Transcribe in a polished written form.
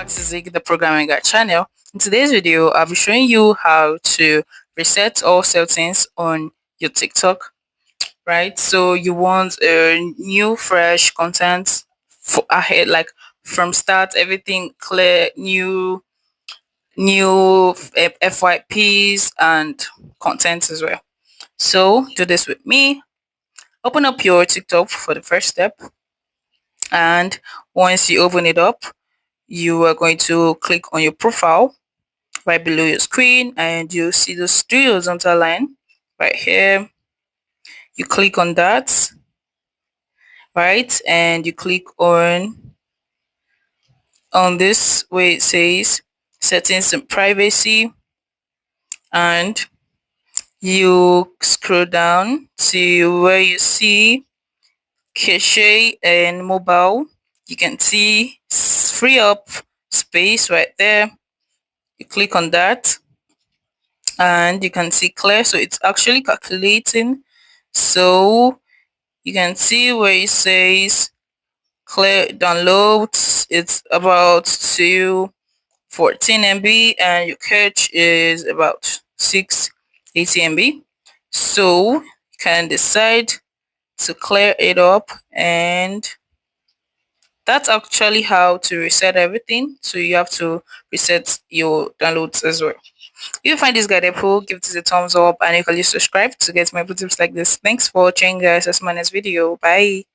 Back to Zig the Programming Guide channel. In today's video, I'll be showing you how to reset all settings on your TikTok, right? So you want a new fresh content for ahead, like from start, everything clear, new FYPs and content as well. So do this with me. Open up your TikTok for the first step, and once you open it up, you are going to click on your profile right below your screen, and you'll see those three horizontal line right here. You click on that, right, and you click on this where it says settings and privacy, and you scroll down to where you see cache and mobile. You can see free up space right there. You click on that, and you can see clear, so it's actually calculating. So you can see where it says clear downloads, it's about 214 MB, and your cache is about 680 MB. So you can decide to clear it up, and that's actually how to reset everything. So you have to reset your downloads as well. If you find this guide helpful, give this a thumbs up, and you can just subscribe to get more tips like this. Thanks for watching, guys. That's my next video. Bye.